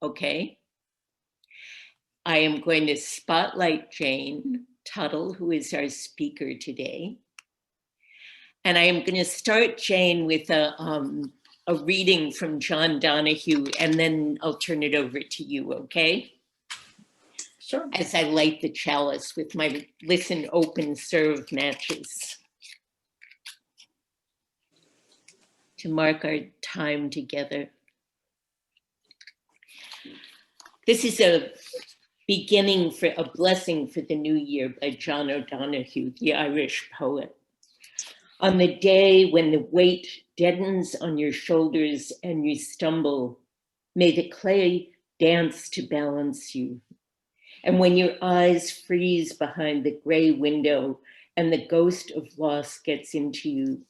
Okay. I am going to spotlight Jane Tuttle, who is our speaker today. And I am going to start, Jane, with a reading from John Donahue, and then I'll turn it over to you, okay? Sure. As I light the chalice with my listen, open, serve matches to mark our time together. This is a beginning for a blessing for the new year by John O'Donoghue, the Irish poet. On the day when the weight deadens on your shoulders and you stumble, may the clay dance to balance you. And when your eyes freeze behind the gray window and the ghost of loss gets into you,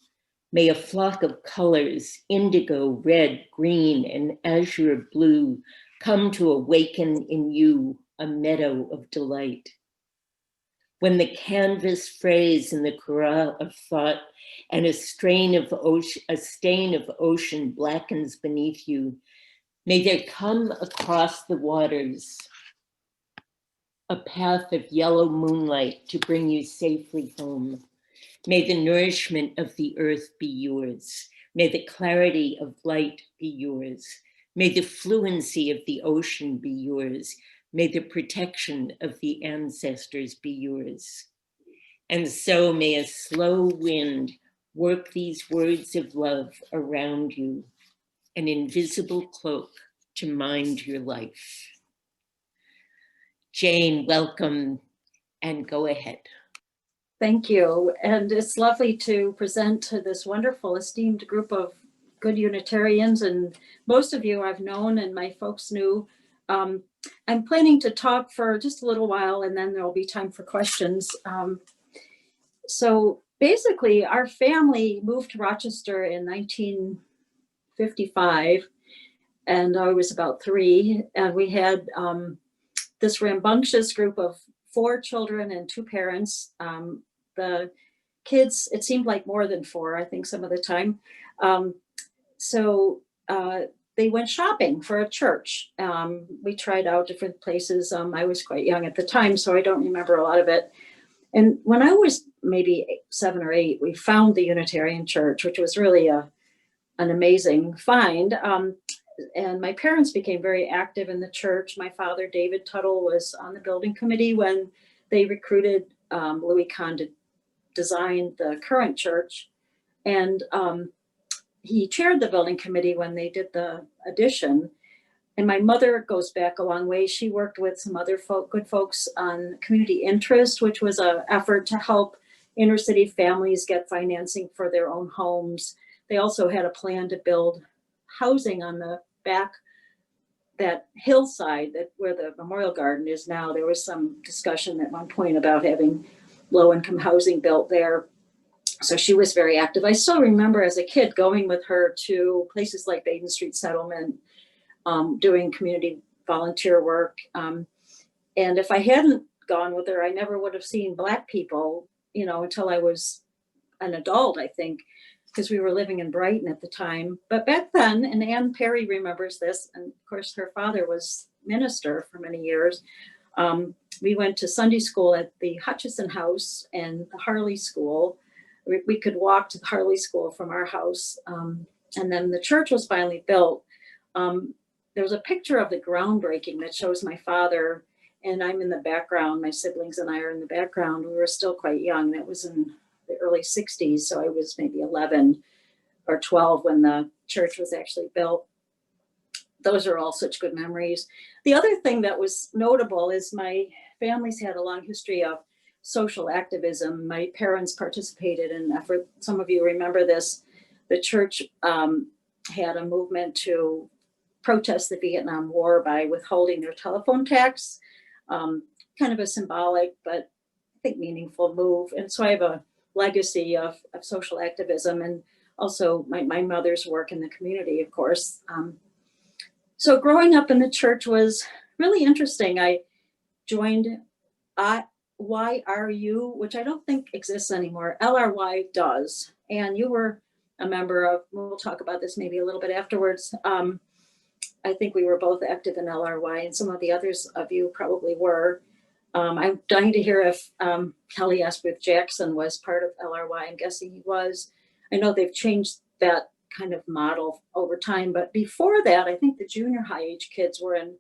may a flock of colors, indigo, red, green, and azure blue, come to awaken in you a meadow of delight. When the canvas frays in the corral of thought and a stain of ocean blackens beneath you, may there come across the waters a path of yellow moonlight to bring you safely home. May the nourishment of the earth be yours. May the clarity of light be yours. May the fluency of the ocean be yours. May the protection of the ancestors be yours. And so may a slow wind work these words of love around you, an invisible cloak to mind your life. Jane, welcome, and go ahead. Thank you. And it's lovely to present to this wonderful, esteemed group of good Unitarians. And most of you I've known and my folks knew. I'm planning to talk for just a little while and then there'll be time for questions. So basically, our family moved to Rochester in 1955, and I was about 3. And we had this rambunctious group of 4 children and 2 parents. The kids, it seemed like more than 4, I think, some of the time. So they went shopping for a church. We tried out different places. I was quite young at the time, so I don't remember a lot of it. And when I was maybe 7 or 8, we found the Unitarian Church, which was really an amazing find. And my parents became very active in the church. My father, David Tuttle, was on the building committee when they recruited Louis Kahn to design the current church. And he chaired the building committee when they did the addition. And my mother goes back a long way. She worked with some other good folks on community interest, which was an effort to help inner city families get financing for their own homes. They also had a plan to build housing on the back, that hillside that where the Memorial Garden is now. There was some discussion at one point about having low-income housing built there. So she was very active. I still remember as a kid going with her to places like Baden Street Settlement, doing community volunteer work. And if I hadn't gone with her, I never would have seen Black people, until I was an adult, I think, because we were living in Brighton at the time. But back then, and Ann Perry remembers this, and of course her father was minister for many years. We went to Sunday school at the Hutchison House and the Harley School. We could walk to the Harley School from our house. And then the church was finally built. There's a picture of the groundbreaking that shows my father, and I'm in the background. My siblings and I are in the background. We were still quite young. That was in the early 60s. So I was maybe 11 or 12 when the church was actually built. Those are all such good memories. The other thing that was notable is my family's had a long history of social activism. My parents participated in an effort. Some of you remember this. The church had a movement to protest the Vietnam War by withholding their telephone tax. Kind of a symbolic, but I think meaningful move. And so I have a legacy of social activism and also my mother's work in the community, of course. So growing up in the church was really interesting. I joined YRU, which I don't think exists anymore. LRY does. And you were a member of, we'll talk about this maybe a little bit afterwards. I think we were both active in LRY, and some of the others of you probably were. I'm dying to hear if Kelly Asquith Jackson was part of LRY. I'm guessing he was. I know they've changed that kind of model over time, but before that, I think the junior high age kids were in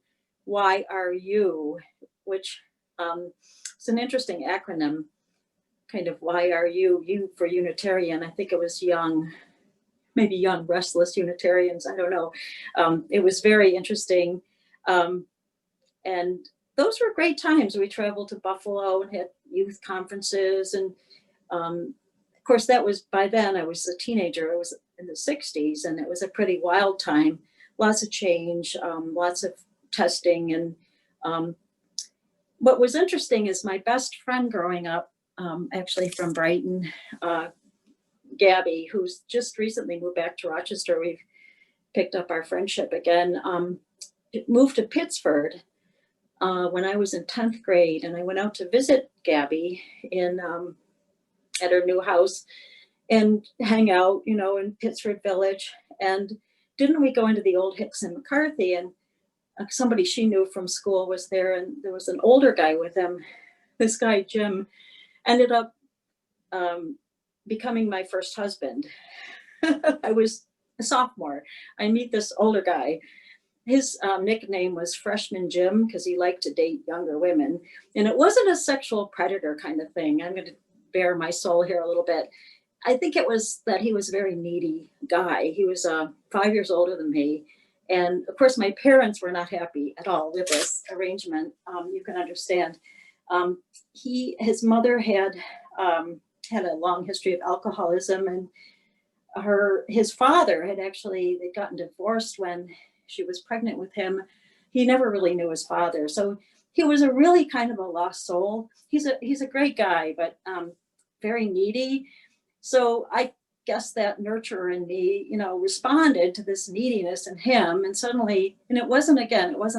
YRU, which is an interesting acronym, kind of YRU, U for Unitarian. I think it was young, maybe young restless Unitarians. I don't know. It was very interesting. And those were great times. We traveled to Buffalo and had youth conferences. And of course, that was by then I was a teenager. I was in the 60s, and it was a pretty wild time. Lots of change, lots of testing. And what was interesting is my best friend growing up, actually from Brighton, Gabby, who's just recently moved back to Rochester. We've picked up our friendship again. Moved to Pittsford when I was in 10th grade, and I went out to visit Gabby in at her new house and hang out, in Pittsford Village. And didn't we go into the old Hicks and McCarthy, and somebody she knew from school was there, and there was an older guy with him. This guy, Jim, ended up becoming my first husband. I was a sophomore. I meet this older guy. His nickname was Freshman Jim because he liked to date younger women. And it wasn't a sexual predator kind of thing. I'm going to bare my soul here a little bit. I think it was that he was a very needy guy. He was 5 years older than me. And of course, my parents were not happy at all with this arrangement. You can understand. His mother had a long history of alcoholism, and his father had they'd gotten divorced when she was pregnant with him. He never really knew his father. So he was a really kind of a lost soul. He's a great guy, but very needy. So I guess that nurturer in me, responded to this neediness in him. And suddenly, and it wasn't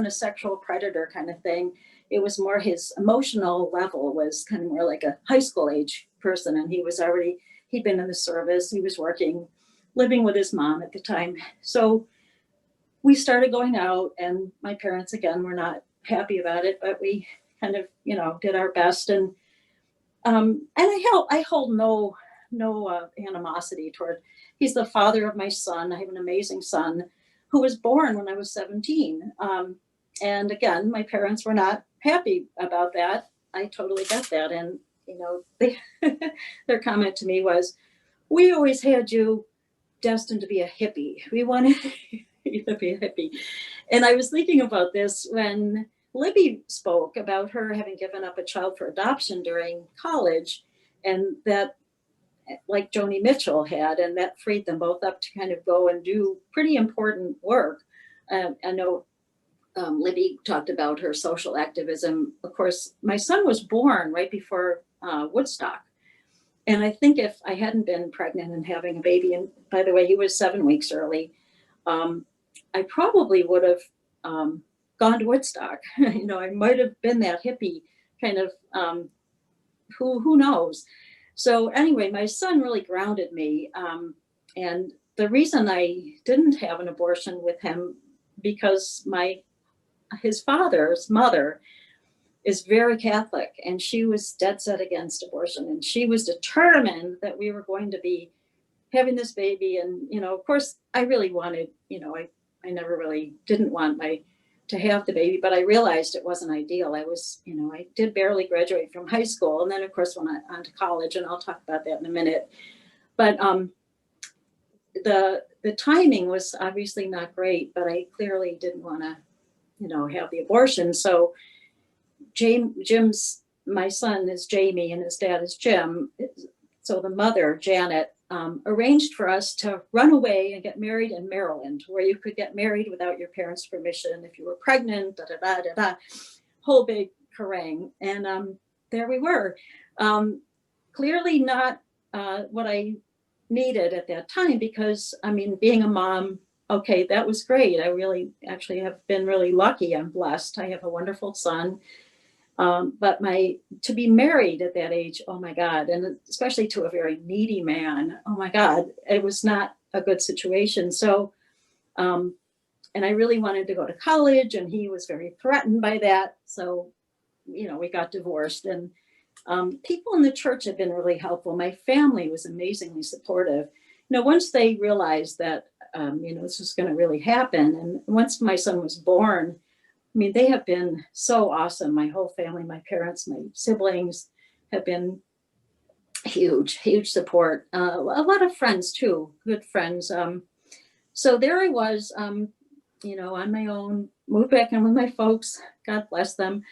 a sexual predator kind of thing. It was more his emotional level was kind of more like a high school age person. And he'd been in the service. He was living with his mom at the time. So we started going out, and my parents, again, were not happy about it, but we kind of, did our best. And I hold no animosity toward, he's the father of my son. I have an amazing son who was born when I was 17. And again, my parents were not happy about that. I totally get that. And, their comment to me was, we always had you destined to be a hippie. We wanted you to be a hippie. And I was thinking about this when Libby spoke about her having given up a child for adoption during college, and that, like Joni Mitchell had, and that freed them both up to kind of go and do pretty important work. I know Libby talked about her social activism. Of course, my son was born right before Woodstock. And I think if I hadn't been pregnant and having a baby, and by the way, he was 7 weeks early, I probably would have gone to Woodstock. I might have been that hippie kind of, who knows? So anyway, my son really grounded me. And the reason I didn't have an abortion with him, because his father's mother is very Catholic, and she was dead set against abortion. And she was determined that we were going to be having this baby. And, of course, I really wanted, I never really didn't want to have the baby, but I realized it wasn't ideal. I was, I did barely graduate from high school. And then, of course, went on to college, and I'll talk about that in a minute. But the timing was obviously not great, but I clearly didn't want to, have the abortion. So my son is Jamie and his dad is Jim. So the mother, Janet, arranged for us to run away and get married in Maryland, where you could get married without your parents' permission if you were pregnant, whole big harangue. And there we were. Clearly not what I needed at that time, because, being a mom, okay, that was great. I really actually have been really lucky. I'm blessed. I have a wonderful son. But to be married at that age, oh my God, and especially to a very needy man, oh my God, it was not a good situation. So and I really wanted to go to college, and he was very threatened by that. So, we got divorced, and people in the church have been really helpful. My family was amazingly supportive. Once they realized that, this was going to really happen, and once my son was born, I mean, they have been so awesome. My whole family, my parents, my siblings have been huge, huge support. A lot of friends too, good friends. So there I was, on my own, moved back in with my folks. God bless them.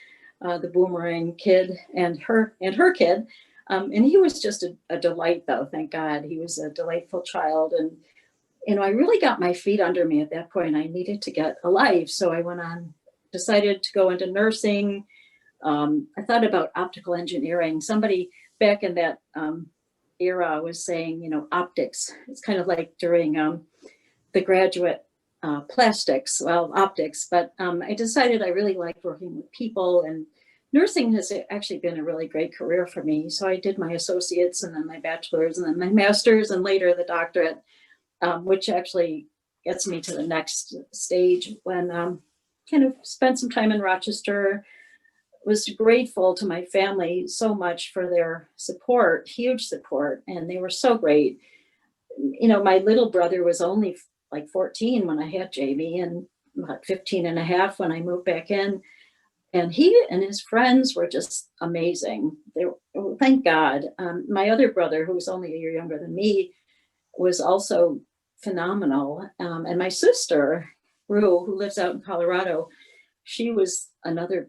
The Boomerang kid and her kid. And he was just a delight, though. Thank God. He was a delightful child. And, I really got my feet under me at that point. I needed to get a life. So I decided to go into nursing. I thought about optical engineering. Somebody back in that era was saying, optics. It's kind of like during the graduate plastics, optics. But I decided I really liked working with people, and nursing has actually been a really great career for me. So I did my associates, and then my bachelor's, and then my master's, and later the doctorate, which actually gets me to the next stage when kind of spent some time in Rochester. Was grateful to my family so much for their support, huge support, and they were so great. My little brother was only like 14 when I had Jamie, and about 15 and a half when I moved back in. And he and his friends were just amazing. Thank God. My other brother, who was only a year younger than me, was also phenomenal. And my sister, Rue, who lives out in Colorado, she was another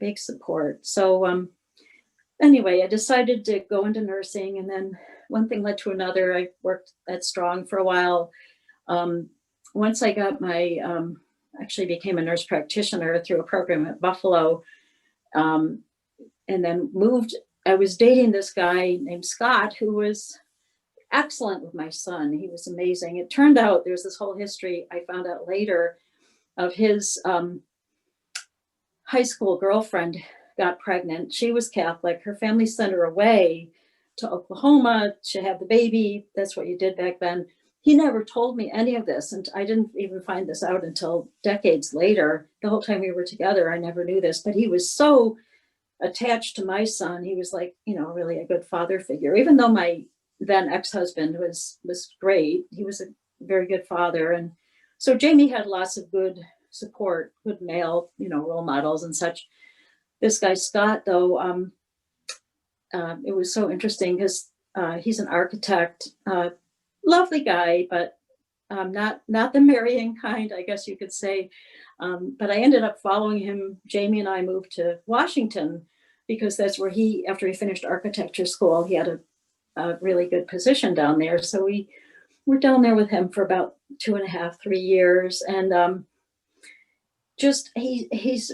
big support. So anyway, I decided to go into nursing, and then one thing led to another. I worked at Strong for a while. Once I got actually became a nurse practitioner through a program at Buffalo, and then moved. I was dating this guy named Scott, who was excellent with my son. He was amazing. It turned out there's this whole history I found out later of his high school girlfriend got pregnant. She was Catholic. Her family sent her away to Oklahoma to have the baby. That's what you did back then. He never told me any of this, and I didn't even find this out until decades later. The whole time we were together, I never knew this, but he was so attached to my son. He was like, really a good father figure, even though my then ex-husband was great. He was a very good father. And so Jamie had lots of good support, good male, role models and such. This guy, Scott, though, it was so interesting because he's an architect, lovely guy, but not the marrying kind, I guess you could say. But I ended up following him. Jamie and I moved to Washington because that's where after he finished architecture school, he had a really good position down there. So we were down there with him for about 2.5, 3 years. And he's,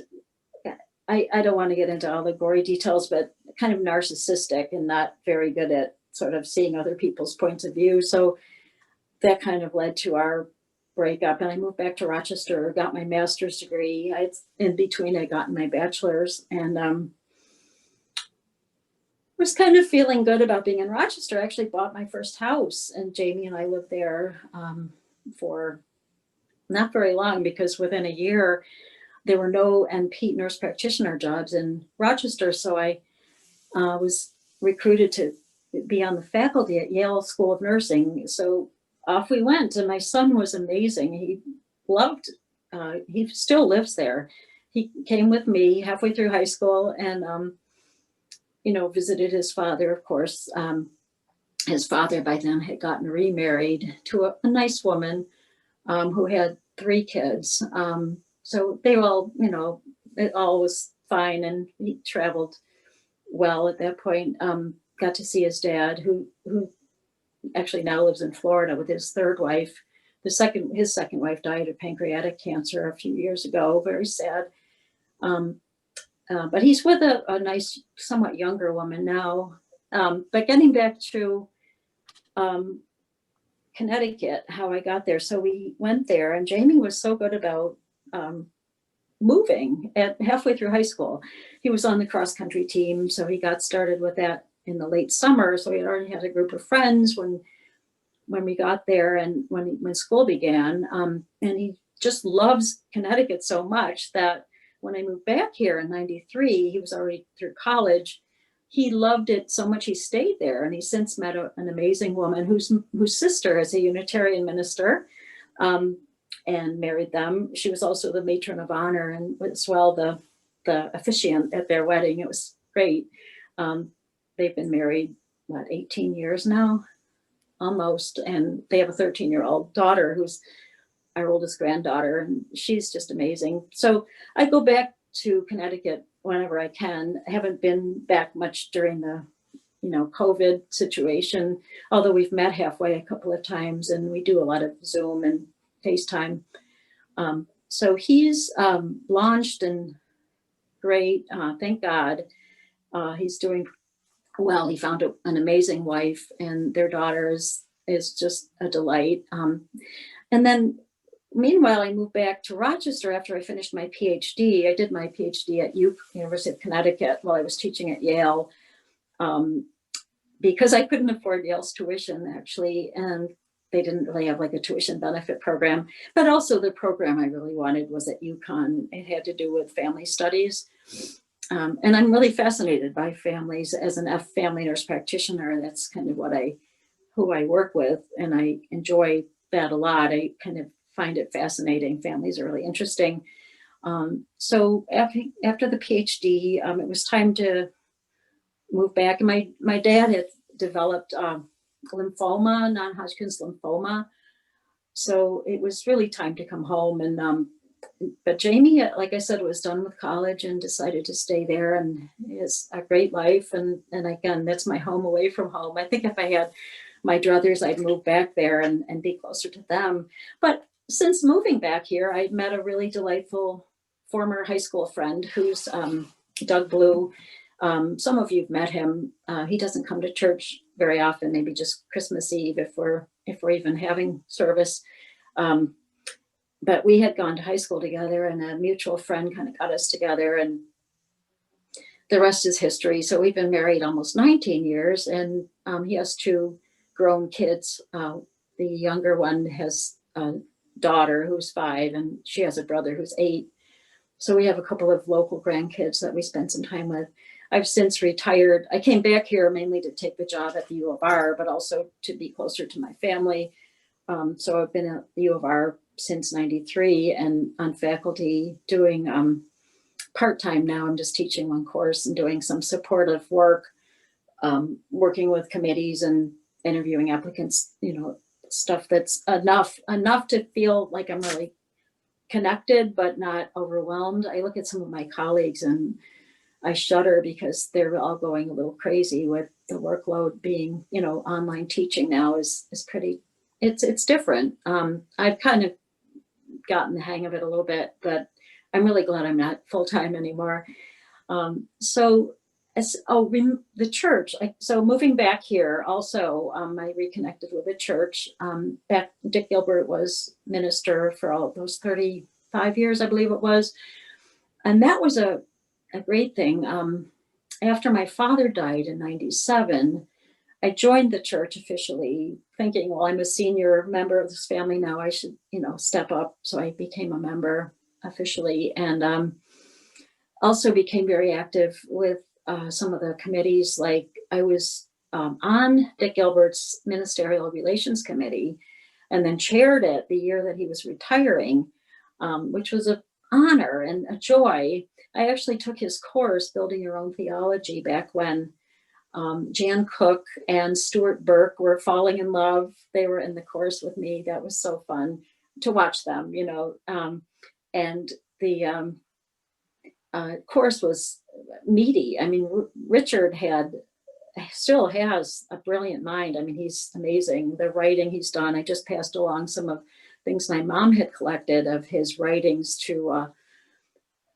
I don't want to get into all the gory details, but kind of narcissistic and not very good at sort of seeing other people's points of view. So that kind of led to our breakup. And I moved back to Rochester, got my master's degree. In between, I got my bachelor's, and was kind of feeling good about being in Rochester. I actually bought my first house, and Jamie and I lived there for not very long, because within a year, there were no NP, nurse practitioner jobs in Rochester. So I was recruited to be on the faculty at Yale School of Nursing. So off we went, and my son was amazing. He he still lives there. He came with me halfway through high school, and visited his father, of course. His father by then had gotten remarried to a nice woman who had 3 kids. So they all, it all was fine, and he traveled well at that point. Got to see his dad, who actually now lives in Florida with his 3rd wife. His second wife died of pancreatic cancer a few years ago. Very sad. But he's with a nice, somewhat younger woman now. But getting back to Connecticut, how I got there. So we went there, and Jamie was so good about moving at halfway through high school. He was on the cross country team, so he got started with that in the late summer. So he had already had a group of friends when we got there, and when school began. And he just loves Connecticut so much that when I moved back here in 93, he was already through college. He loved it so much he stayed there, and he's since met an amazing woman whose sister is a Unitarian minister, and married them. She was also the matron of honor and as well the officiant at their wedding. It was great. They've been married, 18 years now, almost, and they have a 13-year-old daughter who's our oldest granddaughter, and she's just amazing. So I go back to Connecticut whenever I can. I haven't been back much during the COVID situation, although we've met halfway a couple of times, and we do a lot of Zoom and FaceTime. So he's launched and great, thank God. He's doing well. He found an amazing wife, and their daughter is just a delight. And then meanwhile, I moved back to Rochester after I finished my PhD. I did my PhD at University of Connecticut while I was teaching at Yale, because I couldn't afford Yale's tuition, actually, and they didn't really have like a tuition benefit program. But also the program I really wanted was at UConn. It had to do with family studies. And I'm really fascinated by families as an family nurse practitioner. That's kind of who I work with, and I enjoy that a lot. I kind of find it fascinating. Families are really interesting. So after the PhD, it was time to move back. And my dad had developed lymphoma, non-Hodgkin's lymphoma. So it was really time to come home. And but Jamie, like I said, was done with college and decided to stay there, and he has a great life. And again, that's my home away from home. I think if I had my druthers, I'd move back there and be closer to them. But since moving back here, I met a really delightful former high school friend who's Doug Blue. Some of you've met him. He doesn't come to church very often, maybe just Christmas Eve if we're even having service. But we had gone to high school together, and a mutual friend kind of got us together, and the rest is history. So we've been married almost 19 years, and he has 2 grown kids. The younger one has a daughter who's 5, and she has a brother who's 8. So we have a couple of local grandkids that we spend some time with. I've since retired. I came back here mainly to take the job at the U of R, but also to be closer to my family. So I've been at the U of R since 93 and on faculty doing part-time now. I'm just teaching one course and doing some supportive work, working with committees and interviewing applicants, stuff that's enough to feel like I'm really connected, but not overwhelmed. I look at some of my colleagues and I shudder because they're all going a little crazy with the workload being, online teaching now is pretty, it's different. I've kind of gotten the hang of it a little bit, but I'm really glad I'm not full-time anymore. The church, so moving back here also, I reconnected with the church. Dick Gilbert was minister for all those 35 years, I believe it was. And that was a great thing. After my father died in 97, I joined the church officially thinking, well, I'm a senior member of this family now, I should, step up. So I became a member officially, and also became very active with some of the committees. Like I was on Dick Gilbert's Ministerial Relations Committee, and then chaired it the year that he was retiring, which was an honor and a joy. I actually took his course, Building Your Own Theology, back when Jan Cook and Stuart Burke were falling in love. They were in the course with me. That was so fun to watch them, and the course was meaty. I mean, Richard still has a brilliant mind. I mean, he's amazing. The writing he's done, I just passed along some of things my mom had collected of his writings to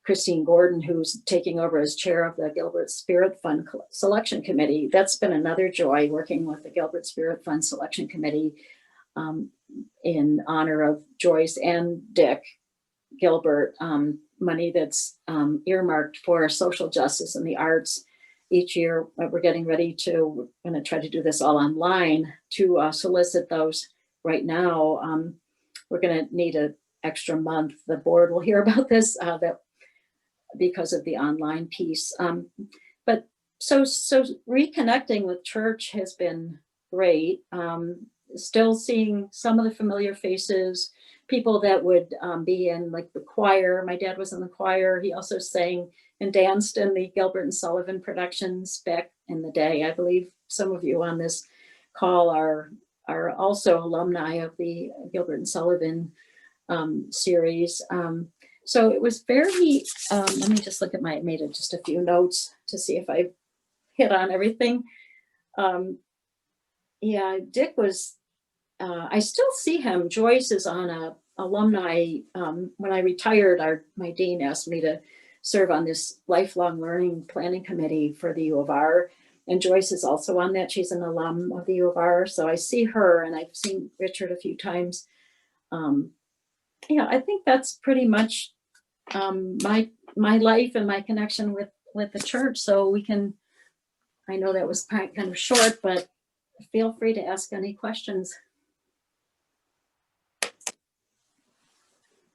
Christine Gordon, who's taking over as chair of the Gilbert Spirit Fund Selection Committee. That's been another joy, working with the Gilbert Spirit Fund Selection Committee in honor of Joyce and Dick Gilbert, money that's earmarked for social justice and the arts. Each year, we're getting ready we're going to try to do this all online to solicit those right now. We're going to need extra month. The board will hear about this that because of the online piece. But so reconnecting with church has been great. Still seeing some of the familiar faces, people that would be in like the choir. My dad was in the choir. He also sang and danced in the Gilbert and Sullivan productions back in the day. I believe some of you on this call are also alumni of the Gilbert and Sullivan series. So it was very, let me just look at I made just a few notes to see if I hit on everything. Yeah, Dick was, I still see him. Joyce is on a alumni. When I retired, my dean asked me to serve on this lifelong learning planning committee for the U of R. And Joyce is also on that. She's an alum of the U of R. So I see her, and I've seen Richard a few times. Yeah, I think that's pretty much my life and my connection with the church. So I know that was kind of short, but feel free to ask any questions.